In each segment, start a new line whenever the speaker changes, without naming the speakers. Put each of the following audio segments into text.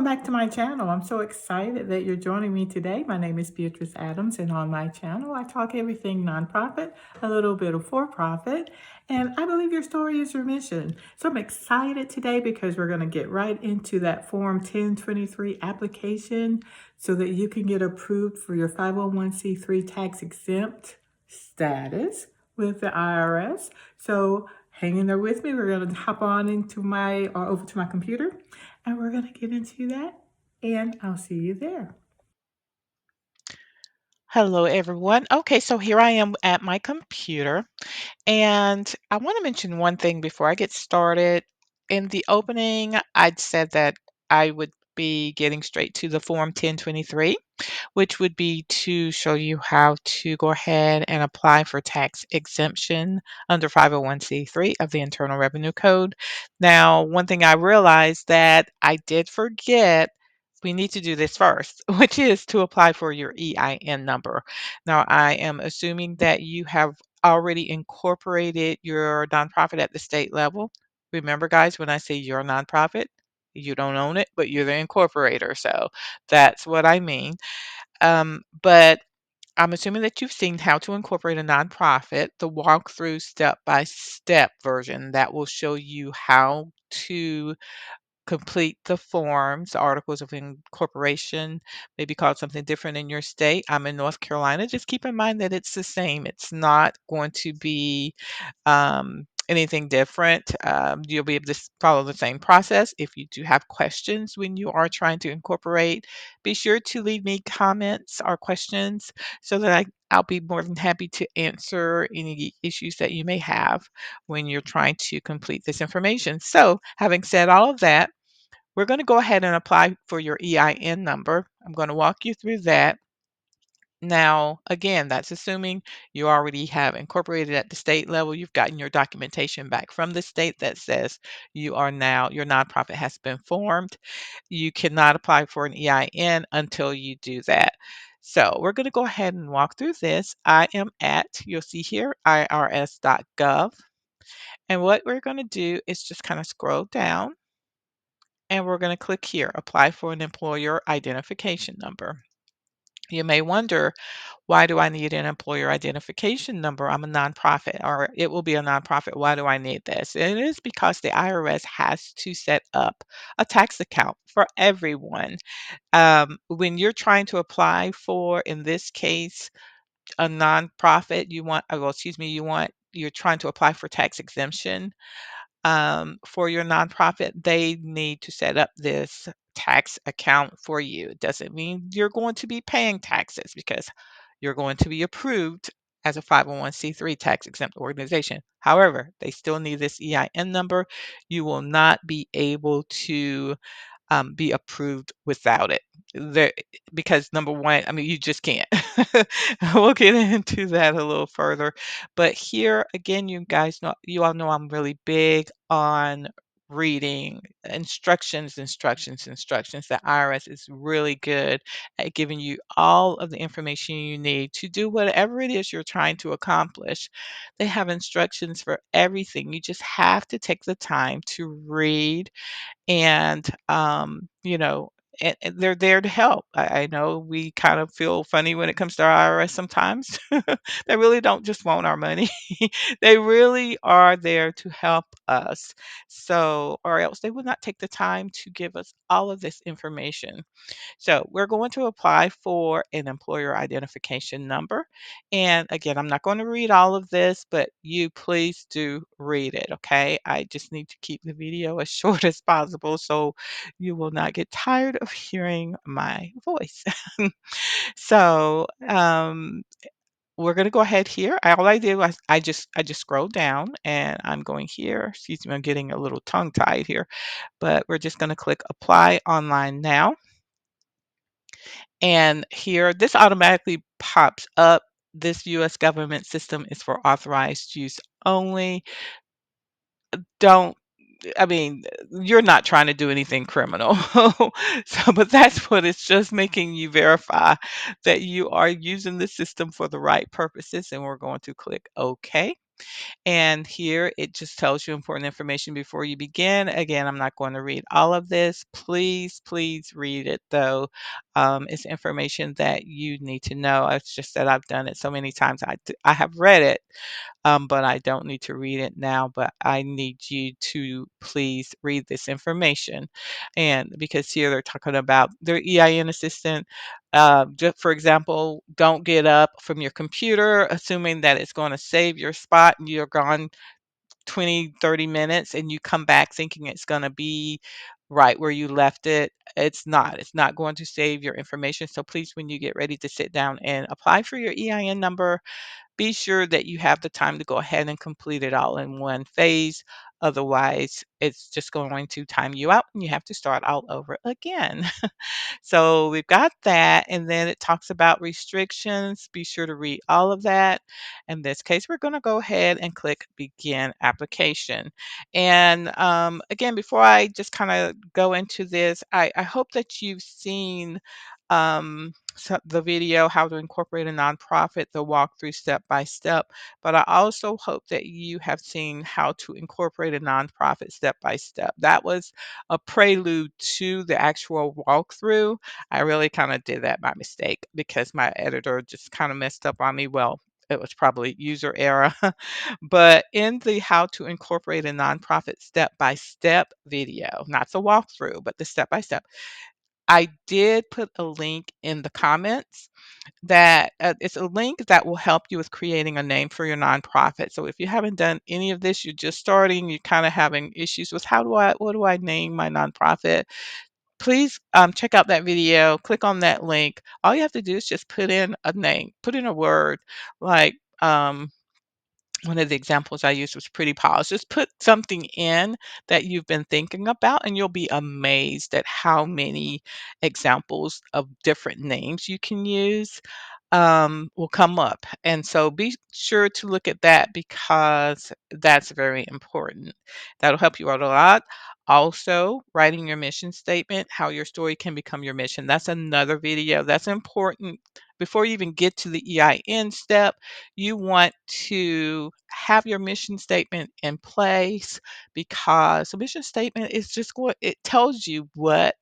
welcome back to my channel. I'm so excited that you're joining me today. My name is Beatrice Adams, and on my channel, I talk everything nonprofit, a little bit of for-profit, and I believe your story is your mission. So I'm excited today because we're going to get right into that Form 1023 application so that you can get approved for your 501c3 tax exempt status with the IRS. So hang in there with me. We're going to hop on into over to my computer, and we're going to get into that, and I'll see you there.
Hello, everyone. Okay, so here I am at my computer, and I want to mention one thing before I get started. In the opening, I'd said that I would be getting straight to the Form 1023, which would be to show you how to go ahead and apply for tax exemption under 501c3 of the Internal Revenue Code. Now, one thing I realized that I did forget, we need to do this first, which is to apply for your EIN number. Now, I am assuming that you have already incorporated your nonprofit at the state level. Remember, guys, when I say your nonprofit, you don't own it, but you're the incorporator. So that's what I mean. But I'm assuming that you've seen how to incorporate a nonprofit, the walkthrough step-by-step version that will show you how to complete the forms, articles of incorporation, maybe called something different in your state. I'm in North Carolina. Just keep in mind that it's the same. It's not going to be anything different. You'll be able to follow the same process. If you do have questions when you are trying to incorporate, be sure to leave me comments or questions so that I'll be more than happy to answer any issues that you may have when you're trying to complete this information. So, having said all of that, we're going to go ahead and apply for your EIN number. I'm going to walk you through that. Now, again, that's assuming you already have incorporated at the state level. You've gotten your documentation back from the state that says you are now, your nonprofit has been formed. You cannot apply for an EIN until you do that. So we're going to go ahead and walk through this. I am at, you'll see here, IRS.gov. And what we're going to do is just kind of scroll down, and we're going to click here, apply for an employer identification number. You may wonder, why do I need an employer identification number? I'm a nonprofit, or it will be a nonprofit. Why do I need this? And it is because the IRS has to set up a tax account for everyone. When you're trying to apply for, in this case, a nonprofit, you're trying to apply for tax exemption for your nonprofit, they need to set up this tax account for you. It doesn't mean you're going to be paying taxes because you're going to be approved as a 501c3 tax exempt organization. However, they still need this EIN number. You will not be able to be approved without it. There, because number one, I mean, you just can't. We'll get into that a little further. But here again, you guys know, you all know I'm really big on reading instructions, instructions, instructions. The IRS is really good at giving you all of the information you need to do whatever it is you're trying to accomplish. They have instructions for everything. You just have to take the time to read and and they're there to help. I know we kind of feel funny when it comes to our IRS sometimes. They really don't just want our money. They really are there to help us. So, or else they would not take the time to give us all of this information. So we're going to apply for an employer identification number. And again, I'm not going to read all of this, but you please do read it, okay? I just need to keep the video as short as possible so you will not get tired of hearing my voice. So we're going to go ahead here. All I did was I just scrolled down and I'm going here. Excuse me, I'm getting a little tongue tied here, but we're just going to click apply online now. And here, this automatically pops up. This US government system is for authorized use only. Don't, I mean, you're not trying to do anything criminal. So, but that's what it's just making you verify that you are using the system for the right purposes. And we're going to click OK. And here it just tells you important information before you begin. Again, I'm not going to read all of this. Please, please read it though. It's information that you need to know. It's just that I've done it so many times. I have read it, but I don't need to read it now. But I need you to please read this information. And because here they're talking about their EIN assistant. Just for example, don't get up from your computer assuming that it's going to save your spot and you're gone 20, 30 minutes and you come back thinking it's going to be right where you left it. It's not. It's not going to save your information. So please, when you get ready to sit down and apply for your EIN number, be sure that you have the time to go ahead and complete it all in one phase. Otherwise, it's just going to time you out and you have to start all over again. So we've got that, and then it talks about restrictions. Be sure to read all of that. In this case, we're going to go ahead and click Begin Application. And again, before I just kind of go into this, I hope that you've seen the video, How to Incorporate a Nonprofit, the walkthrough step by step. But I also hope that you have seen how to incorporate a nonprofit step by step. That was a prelude to the actual walkthrough. I really kind of did that by mistake because my editor just kind of messed up on me. Well, it was probably user error. But in the How to Incorporate a Nonprofit Step by Step video, not the walkthrough, but the step by step, I did put a link in the comments that it's a link that will help you with creating a name for your nonprofit. So if you haven't done any of this, you're just starting, you're kind of having issues with what do I name my nonprofit? Please check out that video, click on that link. All you have to do is just put in a name, put in a word like, one of the examples I used was pretty pause. Just put something in that you've been thinking about, and you'll be amazed at how many examples of different names you can use will come up. And so be sure to look at that because that's very important. That'll help you out a lot. Also, writing your mission statement, how your story can become your mission. That's another video that's important. Before you even get to the EIN step, you want to have your mission statement in place because a mission statement is just what it tells you what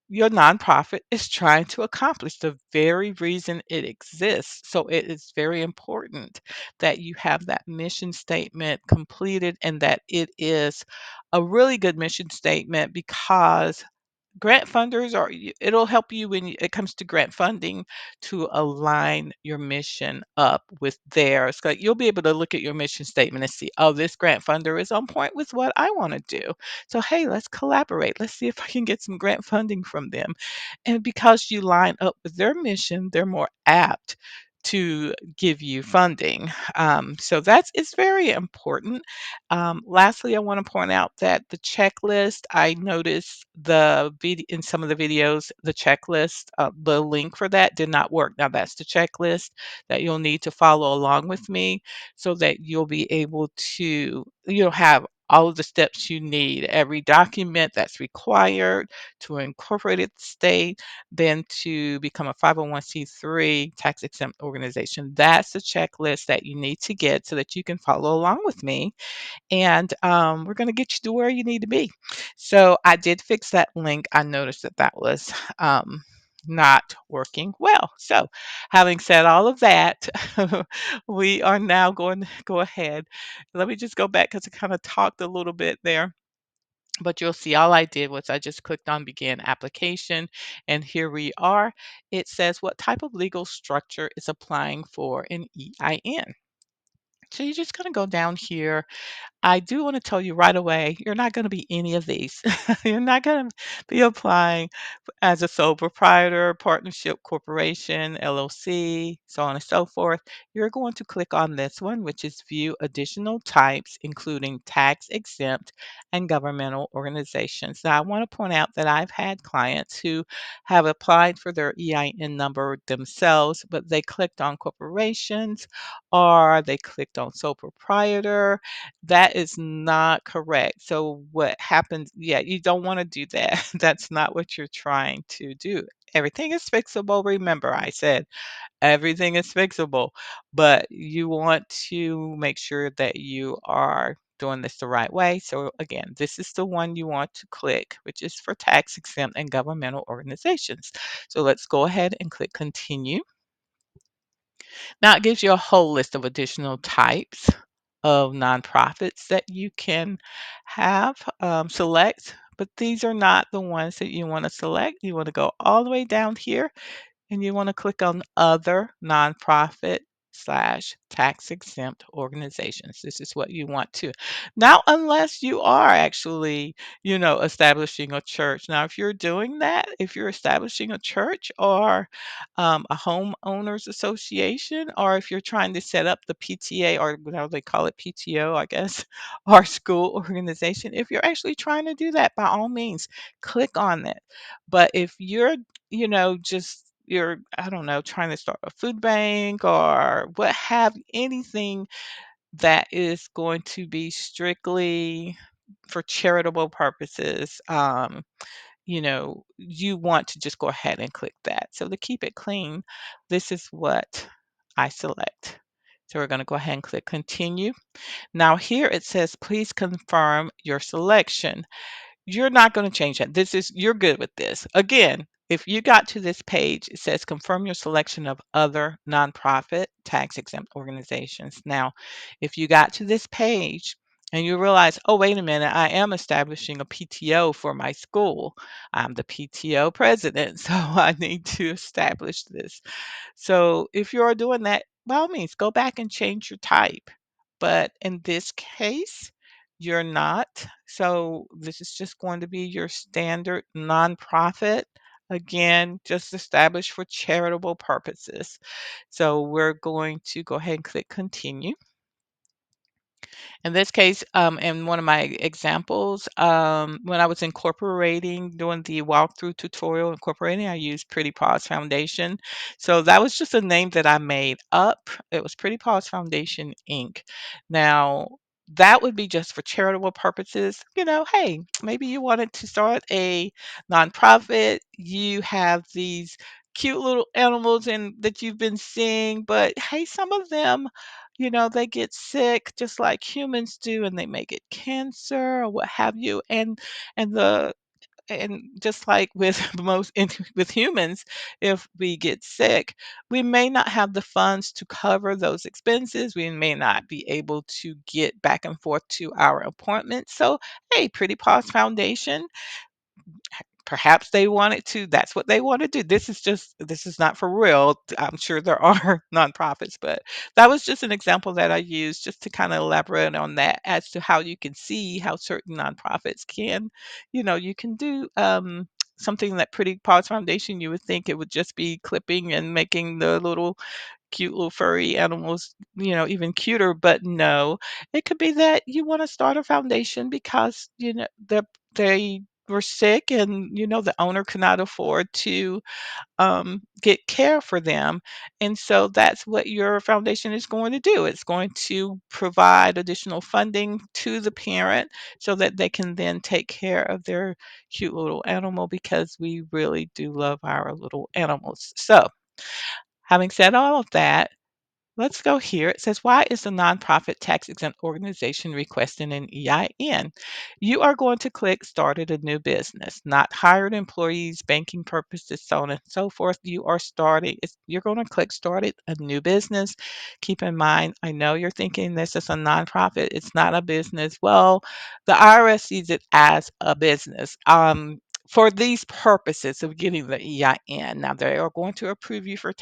your nonprofit is trying to accomplish, the very reason it exists. So it is very important that you have that mission statement completed and that it is a really good mission statement because grant funders it'll help you when it comes to grant funding to align your mission up with theirs. Like you'll be able to look at your mission statement and see, oh, this grant funder is on point with what I want to do. So hey, let's collaborate. Let's see if I can get some grant funding from them. And because you line up with their mission, they're more apt to give you funding. So that's it's very important. Lastly, I want to point out that the checklist, I noticed in some of the videos, the checklist, the link for that did not work. Now that's the checklist that you'll need to follow along with me so that you'll be able to, have all of the steps you need, every document that's required to incorporate it state, then to become a 501c3 tax exempt organization. That's the checklist that you need to get so that you can follow along with me and we're going to get you to where you need to be. So I did fix that link. I noticed that that was not working well. So, having said all of that, we are now going to go ahead. Let me just go back because I kind of talked a little bit there. But you'll see all I did was I just clicked on begin application and here we are. It says what type of legal structure is applying for an EIN. So you're just going to go down here. I do want to tell you right away, you're not going to be any of these. You're not going to be applying as a sole proprietor, partnership, corporation, LLC, so on and so forth. You're going to click on this one, which is view additional types, including tax exempt and governmental organizations. Now, I want to point out that I've had clients who have applied for their EIN number themselves, but they clicked on corporations or they clicked on sole proprietor. That is not correct. So what happens, yeah, you don't want to do that. That's not what you're trying to do. Everything is fixable. Remember, I said everything is fixable, but you want to make sure that you are doing this the right way. So again, this is the one you want to click, which is for tax exempt and governmental organizations. So let's go ahead and click continue. Now it gives you a whole list of additional types of nonprofits that you can have select, but these are not the ones that you want to select. You want to go all the way down here and you want to click on other nonprofit slash tax exempt organizations. This is what you want to. Now, unless you are actually, establishing a church. Now, if you're doing that, if you're establishing a church or a homeowners association, or if you're trying to set up the PTA or how they call it PTO, I guess, or school organization, if you're actually trying to do that, by all means, click on it. But if you're just you're, I don't know, trying to start a food bank or what have anything that is going to be strictly for charitable purposes, you want to just go ahead and click that. So to keep it clean, this is what I select. So we're going to go ahead and click continue. Now here it says, please confirm your selection. You're not going to change that. You're good with this. Again, if you got to this page, it says confirm your selection of other nonprofit tax exempt organizations. Now, if you got to this page and you realize, oh, wait a minute, I am establishing a PTO for my school. I'm the PTO president, so I need to establish this. So if you're doing that, by all means, go back and change your type. But in this case, you're not. So this is just going to be your standard nonprofit. Again, just established for charitable purposes. So we're going to go ahead and click continue. In this case, in one of my examples, when I was incorporating, doing the walkthrough tutorial incorporating, I used Pretty Paws Foundation. So that was just a name that I made up. It was Pretty Paws Foundation Inc. Now, that would be just for charitable purposes. Hey, maybe you wanted to start a nonprofit. You have these cute little animals and that you've been seeing, but hey, some of them they get sick just like humans do, and they may get cancer or what have you. And the and just like with with humans, if we get sick, we may not have the funds to cover those expenses. We may not be able to get back and forth to our appointments. So, hey, Pretty Paws Foundation, perhaps they wanted to that's what they want to do. This is not for real. I'm sure there are nonprofits, but that was just an example that I used just to kind of elaborate on that as to how you can see how certain nonprofits can, you can do something that Pretty Paws Foundation, you would think it would just be clipping and making the little cute little furry animals, even cuter. But no, it could be that you want to start a foundation because, they were sick and, the owner could not afford to get care for them. And so that's what your foundation is going to do. It's going to provide additional funding to the parent so that they can then take care of their cute little animal because we really do love our little animals. So, having said all of that, let's go here. It says, why is the nonprofit tax exempt organization requesting an EIN? You are going to click started a new business, not hired employees, banking purposes, so on and so forth. You're going to click started a new business. Keep in mind, I know you're thinking this is a nonprofit. It's not a business. Well, the IRS sees it as a business. For these purposes of getting the EIN. Now, they are going to approve you for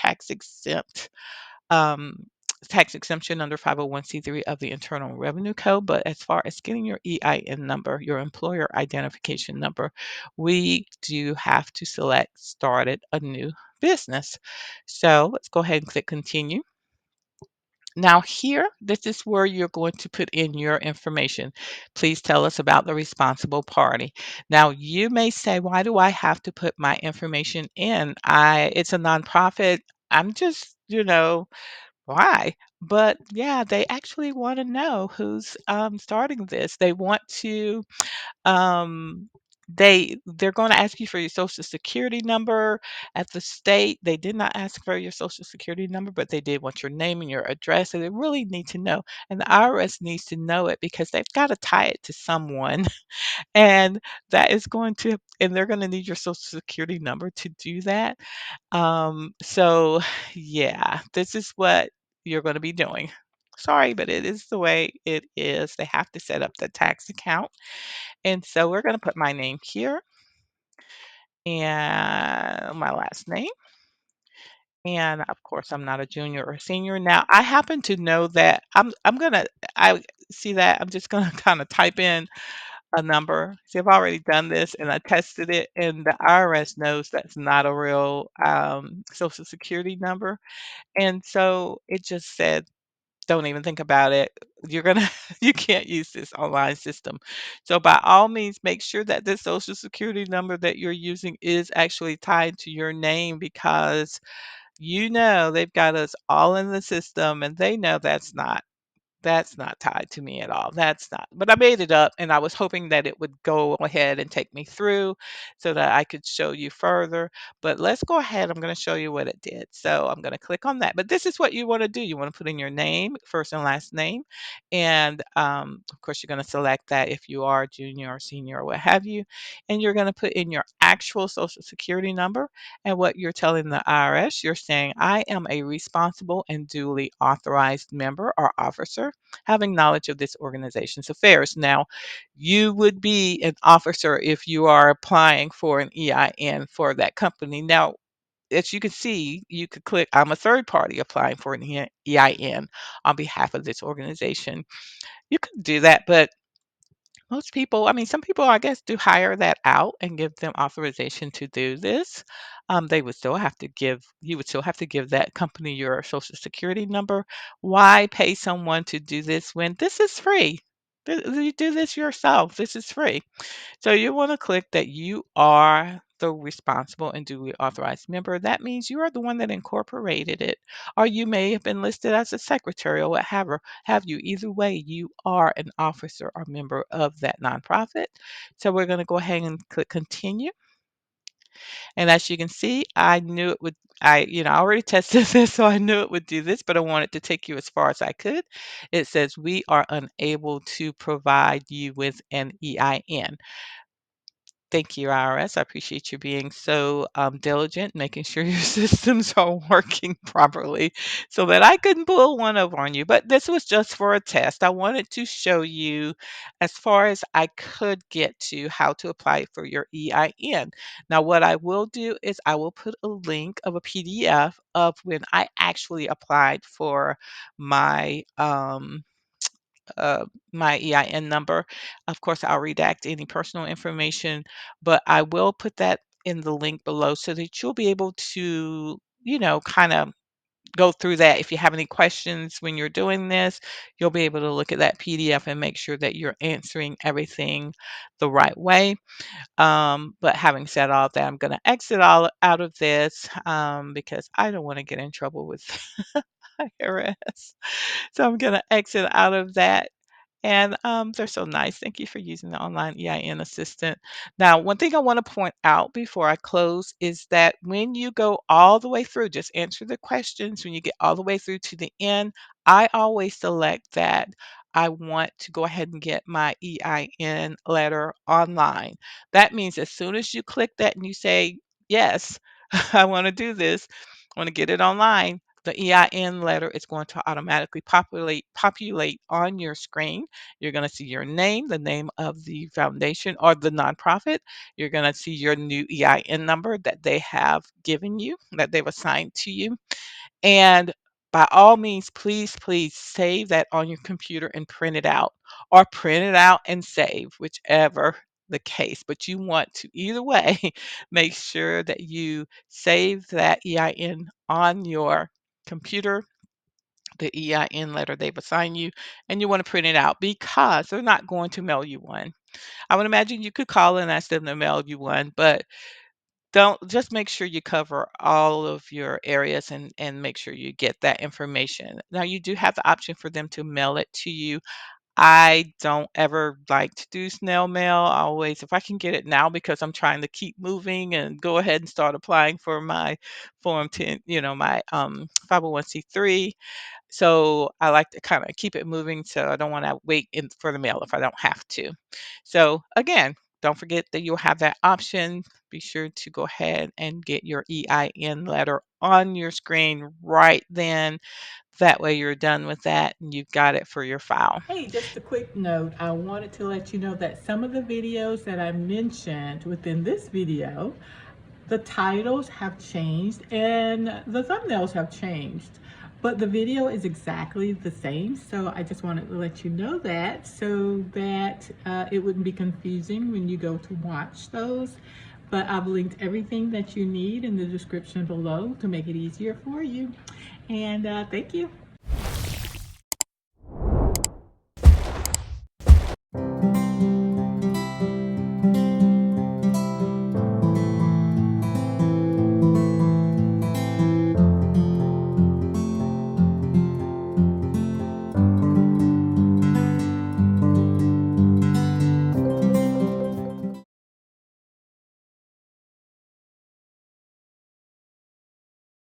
um, tax exemption under 501(c)(3) of the Internal Revenue Code. But as far as getting your EIN number, your employer identification number, we do have to select started a new business. So let's go ahead and click continue. Now here, this is where you're going to put in your information. Please tell us about the responsible party. Now you may say, why do I have to put my information in? It's a nonprofit. I'm just, why? But yeah, they actually want to know who's starting this. They want to um, they're going to ask you for your social security number. At the state, they did not ask for your social security number, but they did want your name and your address. So they really need to know. And the IRS needs to know it because they've got to tie it to someone. And and they're going to need your social security number to do that. So yeah, this is what you're going to be doing. Sorry, but it is the way it is. They have to set up the tax account. And so we're going to put my name here and my last name. And of course, I'm not a junior or senior. Now, I happen to know that I see that I'm just gonna kind of type in a number. See, I've already done this and I tested it, and the IRS knows that's not a real social security number. And so it just said, don't even think about it. You're gonna you can't use this online system. So by all means, make sure that the social security number that you're using is actually tied to your name because they've got us all in the system and they know that's not tied to me at all. That's not. But I made it up and I was hoping that it would go ahead and take me through so that I could show you further. But let's go ahead. I'm going to show you what it did. So I'm going to click on that. But this is what you want to do. You want to put in your name, first and last name. And of course, you're going to select that if you are junior or senior or what have you. And you're going to put in your actual social security number. And what you're telling the IRS, you're saying, I am a responsible and duly authorized member or officer having knowledge of this organization's affairs. Now, you would be an officer if you are applying for an EIN for that company. Now, as you can see, you could click, I'm a third party applying for an EIN on behalf of this organization. You could do that, but most people, I mean, some people, I guess, do hire that out and give them authorization to do this. You would still have to give that company your social security number. Why pay someone to do this when this is free? You do this yourself. This is free. So you want to click that you are the responsible and duly authorized member. That means you are the one that incorporated it, or you may have been listed as a secretary or what have you. Either way, you are an officer or member of that nonprofit. So we're going to go ahead and click continue. And as you can see, I knew it would. I already tested this, so I knew it would do this, but I wanted to take you as far as I could. It says we are unable to provide you with an EIN. Thank you, IRS. I appreciate you being so diligent, making sure your systems are working properly so that I couldn't pull one over on you. But this was just for a test. I wanted to show you as far as I could get to how to apply for your EIN. Now, what I will do is I will put a link of a PDF of when I actually applied for my uh, my EIN number. Of course, I'll redact any personal information, but I will put that in the link below so that you'll be able to, kind of go through that. If you have any questions when you're doing this, you'll be able to look at that PDF and make sure that you're answering everything the right way. But having said all that, I'm going to exit all out of this because I don't want to get in trouble with IRS. So I'm going to exit out of that. And they're so nice. Thank you for using the online EIN assistant. Now, one thing I want to point out before I close is that when you go all the way through, just answer the questions. When you get all the way through to the end, I always select that I want to go ahead and get my EIN letter online. That means as soon as you click that and you say, yes, I want to do this, I want to get it online, the EIN letter is going to automatically populate on your screen. You're going to see your name, the name of the foundation or the nonprofit. You're going to see your new EIN number that they have given you, that they've assigned to you. And by all means, please, please save that on your computer and print it out, or print it out and save, whichever the case. But you want to, either way, make sure that you save that EIN on your computer, the EIN letter they've assigned you, and you want to print it out because they're not going to mail you one. I would imagine you could call and ask them to mail you one, but don't just make sure you cover all of your areas and make sure you get that information. Now you do have the option for them to mail it to you. I don't ever like to do snail mail. I always, if I can get it now, because I'm trying to keep moving and go ahead and start applying for my Form 10, my 501c3. So I like to kind of keep it moving. So I don't want to wait for the mail if I don't have to. So again, don't forget that you'll have that option. Be sure to go ahead and get your EIN letter on your screen right then. That way you're done with that and you've got it for your file.
Hey, just a quick note. I wanted to let you know that some of the videos that I mentioned within this video, the titles have changed and the thumbnails have changed. But the video is exactly the same. So I just wanted to let you know that so that it wouldn't be confusing when you go to watch those. But I've linked everything that you need in the description below to make it easier for you. And thank you.